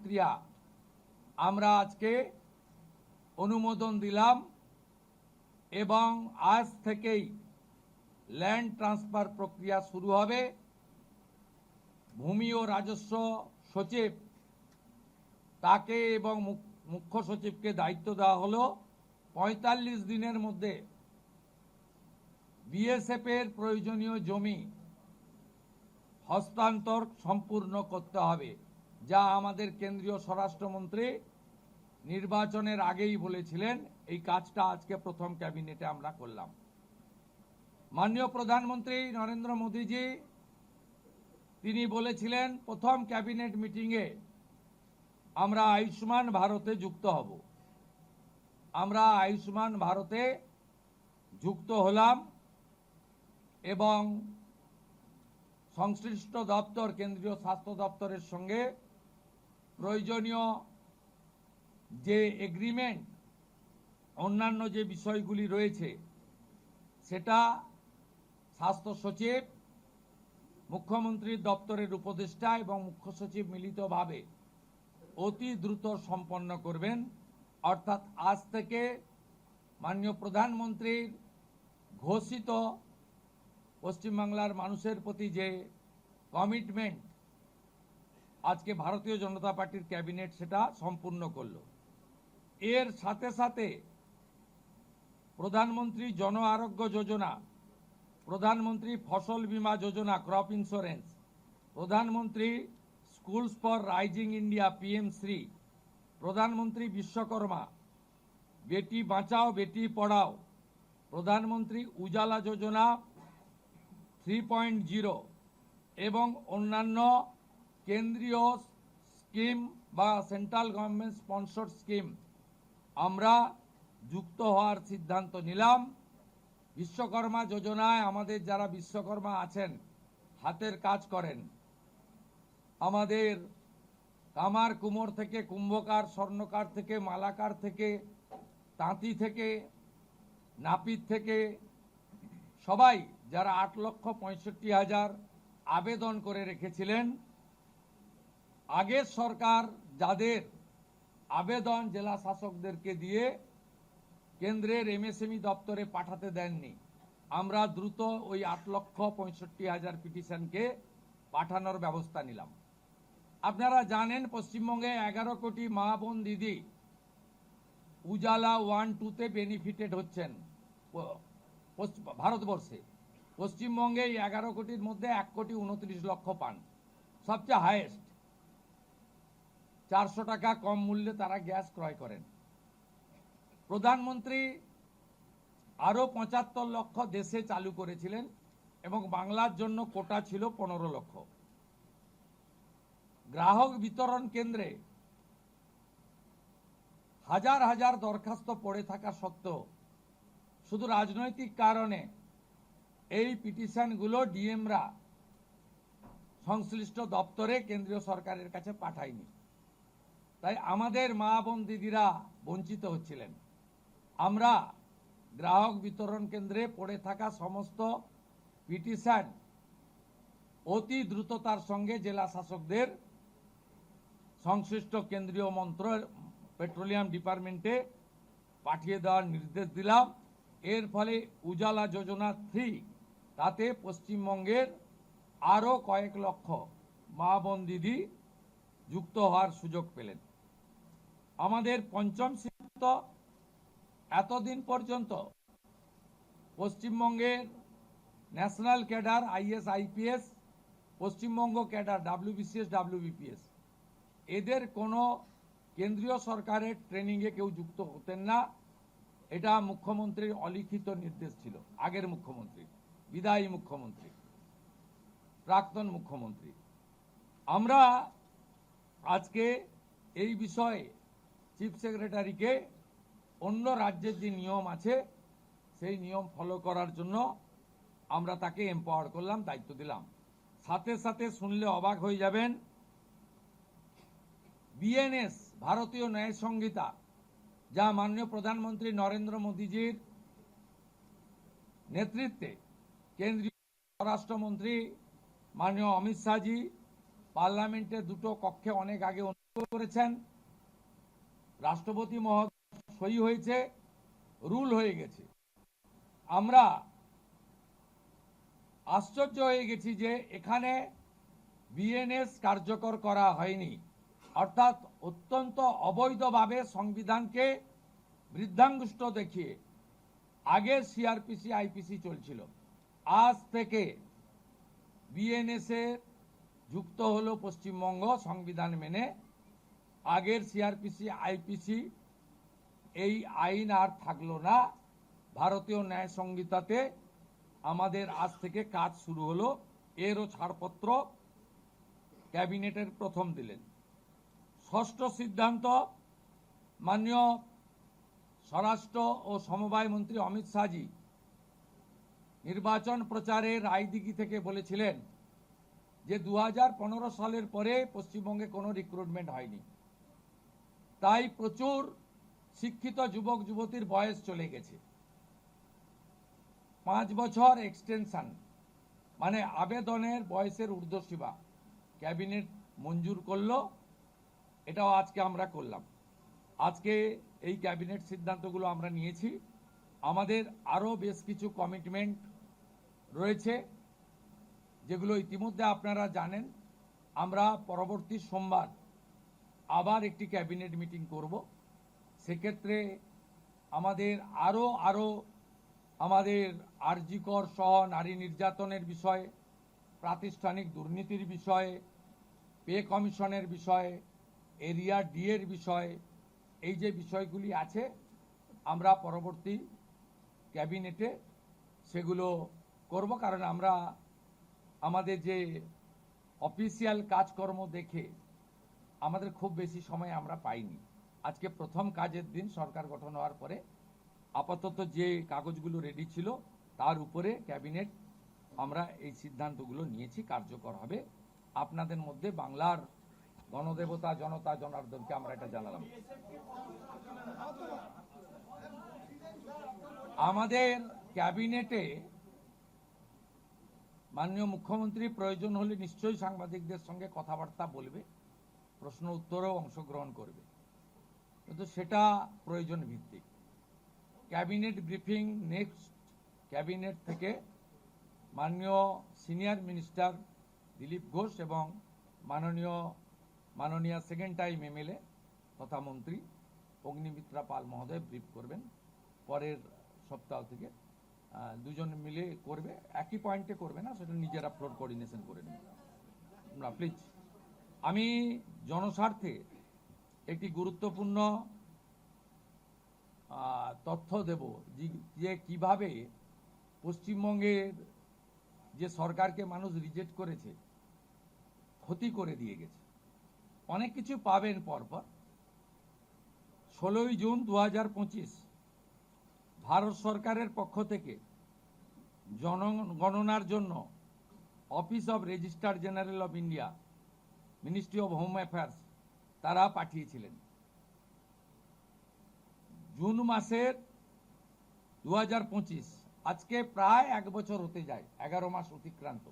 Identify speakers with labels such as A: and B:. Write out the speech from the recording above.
A: প্রক্রিয়া আমরা আজকে অনুমোদন দিলাম এবং আজ থেকেই ল্যান্ড ট্রান্সফার প্রক্রিয়া শুরু হবে। ভূমি ও রাজস্ব সচিব তাকে এবং মুখ্য সচিবকে দায়িত্ব দেওয়া হলো ৪৫ দিনের মধ্যে বিএসএফ এর প্রয়োজনীয় জমি হস্তান্তর সম্পূর্ণ করতে হবে, যা আমাদের কেন্দ্রীয় স্বরাষ্ট্রমন্ত্রী নির্বাচনের আগেই বলেছিলেন। এই কাজটা আজকে প্রথম ক্যাবিনেটে আমরা করলাম। মাননীয় প্রধানমন্ত্রী নরেন্দ্র মোদীজি তিনি বলেছিলেন প্রথম ক্যাবিনেট মিটিংয়ে আমরা আয়ুষ্মান ভারতে যুক্ত হব। আমরা আয়ুষ্মান ভারতে যুক্ত হলাম এবং সংশ্লিষ্ট দপ্তর কেন্দ্রীয় স্বাস্থ্য দপ্তরের সঙ্গে প্রয়োজনীয় যে এগ্রিমেন্ট অন্যান্য যে বিষয়গুলি রয়েছে সেটা স্বাস্থ্য সচিব, মুখ্যমন্ত্রীর দপ্তরের উপদেষ্টা এবং মুখ্য সচিব মিলিতভাবে অতি দ্রুত সম্পন্ন করবেন। অর্থাৎ আজ থেকে মাননীয় প্রধানমন্ত্রীর ঘোষিত পশ্চিমবাংলার মানুষের প্রতি যে কমিটমেন্ট আজকে ভারতীয় জনতা পার্টির ক্যাবিনেট সেটা সম্পূর্ণ করল। এর সাথে সাথে প্রধানমন্ত্রী জন আরোগ্য যোজনা, প্রধানমন্ত্রী ফসল বীমা যোজনা ক্রপ ইন্স্যুরেন্স, প্রধানমন্ত্রী স্কুলস ফর রাইজিং ইন্ডিয়া পিএম-শ্রী, প্রধানমন্ত্রী বিশ্বকর্মা, বেটি বাঁচাও বেটি পড়াও, প্রধানমন্ত্রী উজালা যোজনা 3.0 এবং অন্যান্য কেন্দ্রীয় স্কিম বা সেন্ট্রাল গভর্নমেন্ট স্পন্সর্ড স্কিম আমরা যুক্ত হওয়ার সিদ্ধান্ত নিলাম। বিশ্বকর্মা যোজনায় আমাদের যারা বিশ্বকর্মা আছেন, হাতের কাজ করেন, আমাদের কামার কুমোর থেকে কুম্ভকার, স্বর্ণকার থেকে মালাকার থেকে তাঁতি থেকে নাপিত থেকে সবাই যারা 8,65,000 আবেদন করে রেখেছিলেন, আগের সরকার যাদের আবেদন জেলা শাসকদেরকে দিয়ে কেন্দ্রের এমএসএমই দপ্তরে পাঠাতে দেননি, আমরা দ্রুত ওই 8,65,000 পিটিশনকে পাঠানোর ব্যবস্থা নিলাম। আপনারা জানেন পশ্চিমবঙ্গে 11 কোটি মা বোন দিদি উজালা 1-2তে বেনিফিটেড হচ্ছেন ভারতবর্ষে। পশ্চিমবঙ্গে এই 11 কোটির মধ্যে 1,29,00,000 পান, সবচেয়ে হাইয়েস্ট। 400 টাকা কম মূল্যে তারা গ্যাস ক্রয় করেন। প্রধানমন্ত্রী আরো 75 লক্ষ দেশে চালু করেছিলেন এবং বাংলার জন্য কোটা ছিল 15 লক্ষ। গ্রাহক বিতরণ কেন্দ্রে হাজার হাজার দরখাস্ত পড়ে থাকা সত্ত্বেও শুধু রাজনৈতিক কারণে এই পিটিশনগুলো ডিএমরা সংশ্লিষ্ট দপ্তরে কেন্দ্রীয় সরকারের কাছে পাঠায়নি। তাই আমাদের মা বোন দিদিরা বঞ্চিত হচ্ছিলেন। আমরা গ্রাহক বিতরণ কেন্দ্রে পড়ে থাকা সমস্ত পিটিশন অতি দ্রুততার সঙ্গে জেলা শাসকদের সংশ্লিষ্ট কেন্দ্রীয় পেট্রোলিয়াম ডিপার্টমেন্টে পাঠিয়ে দেওয়ার নির্দেশ দিলাম। এর ফলে উজালা যোজনা 3 তাতে পশ্চিমবঙ্গের আরও কয়েক লক্ষ মা বোন দিদি যুক্ত হওয়ার সুযোগ পেলেন। আমাদের পঞ্চম সিদ্ধান্ত, এতদিন পর্যন্ত পশ্চিমবঙ্গের national cadre is IPS, Paschimbanga cadre WBCS WBPS এদের কোনো কেন্দ্রীয় সরকারের ট্রেনিংয়ে কেউ যুক্ত হতেন না। এটা মুখ্যমন্ত্রীর অলিখিত নির্দেশ ছিল, আগের মুখ্যমন্ত্রী, বিদায়ী মুখ্যমন্ত্রী, প্রাক্তন মুখ্যমন্ত্রী। আমরা আজকে এই বিষয়ে চিফ সেক্রেটারিকে অন্য রাজ্যের যে নিয়ম আছে সেই নিয়ম ফলো করার জন্য আমরা তাকে এম্পাওয়ার করলাম, দায়িত্ব দিলাম। সাথে সাথে শুনলে অবাক হয়ে যাবেন, বিএনএস ভারতীয় ন্যায় সংহিতা, যা মাননীয় প্রধানমন্ত্রী নরেন্দ্র মোদীজির নেতৃত্বে কেন্দ্রীয় স্বরাষ্ট্রমন্ত্রী মাননীয় অমিত শাহজি পার্লামেন্টের দুটো কক্ষে অনেক আগে করেছেন, রাষ্ট্রপতি মহোদয় সই হয়েছে, রুল হয়ে গেছে। আমরা আশ্চর্য হয়ে গেছি যে এখানে বিএনএস কার্যকর করা হয়নি, অর্থাৎ অত্যন্ত অবৈধভাবে সংবিধানকে বৃদ্ধাঙ্গুষ্ঠ দেখিয়ে আগে সিআরপিসি আইপিসি চলছিল, আজ থেকে বিএনএস এ যুক্ত হলো পশ্চিমবঙ্গ সংবিধান মেনে। আগের সিআরপিসি আইপিসি এই আইন আর থাকলো না। ভারতীয় ন্যায় সংহিতাতে আমাদের আজ থেকে কাজ শুরু হলো। এরও ছাড়পত্র ক্যাবিনেটের প্রথম দিলেন। ষষ্ঠ সিদ্ধান্ত, মাননীয় স্বরাষ্ট্র ও সমবায় মন্ত্রী অমিত শাহজি নির্বাচন প্রচারের রায়দিঘি থেকে বলেছিলেন যে 2015 সালের পরে পশ্চিমবঙ্গে কোনো রিক্রুটমেন্ট হয়নি, তাই প্রচুর শিক্ষিত যুবক যুবতীর বয়স চলে গেছে। 5 বছর এক্সটেনশন, মানে আবেদনের বয়সের ঊর্ধ্বসীমা ক্যাবিনেট মঞ্জুর করলো। এটাও আজকে আমরা করলাম। আজকে এই ক্যাবিনেট সিদ্ধান্তগুলো আমরা নিয়েছি। আমাদের আরও বেশ কিছু কমিটমেন্ট রয়েছে, যেগুলো ইতিমধ্যে আপনারা জানেন। আমরা পরবর্তী সোমবার আবার একটি ক্যাবিনেট মিটিং করব। সেক্ষেত্রে আমাদের আরও আমাদের আরজিকর সহ নারী নির্যাতনের বিষয়ে, প্রাতিষ্ঠানিক দুর্নীতির বিষয়ে, পে কমিশনের বিষয়ে, এরিয়া ডি এর বিষয়ে, এই যে বিষয়গুলি আছে আমরা পরবর্তী ক্যাবিনেটে সেগুলো করব। কারণ আমরা আমাদের যে অফিসিয়াল কাজকর্ম দেখে আমাদের খুব বেশি সময় আমরা পাইনি। আজকে প্রথম কাজের দিন সরকার গঠন হওয়ার পরে আপাতত যে কাগজগুলো রেডি ছিল তার উপরে ক্যাবিনেট আমরা এই সিদ্ধান্তগুলো নিয়েছি, কার্যকর হবে। আপনাদের মধ্যে বাংলার গণদেবতা জনতা জনার্দনকে আমরা এটা জানালাম। আমাদের ক্যাবিনেটে মাননীয় মুখ্যমন্ত্রী প্রয়োজন হলে নিশ্চয়ই সাংবাদিকদের সঙ্গে কথাবার্তা বলবে, প্রশ্ন উত্তরেও অংশগ্রহণ করবে, কিন্তু সেটা প্রয়োজন ভিত্তিক। ক্যাবিনেট ব্রিফিং নেক্সট ক্যাবিনেট থেকে মাননীয় সিনিয়র মিনিস্টার দিলীপ ঘোষ এবং মাননীয় সেকেন্ড টাইম এমএলএ তথা মন্ত্রী অগ্নিমিত্রা পাল মহোদয় ব্রিফ করবেন। পরের সপ্তাহ থেকে দুজন মিলে করবে, একই পয়েন্টে করবে না, সেটা নিজেরা ফ্লোর কোঅর্ডিনেশন করে নেবে। না প্লিজ, আমি জনস্বার্থে একটি গুরুত্বপূর্ণ তথ্য দেব যে কিভাবে পশ্চিমবঙ্গের যে সরকারকে মানুষ রিজেক্ট করেছে, ক্ষতি করে দিয়ে গেছে। অনেক কিছু পাবেন পরপর। 16ই জুন 2025 ভারত সরকারের পক্ষ থেকে জনগণনার জন্য office of registrar general of India, ministry of home affairs তারা পাঠিয়েছিলেন। জুন মাসের 2025, আজকে প্রায় 1 বছর হতে যায়, 11 মাস অতিক্রান্ত।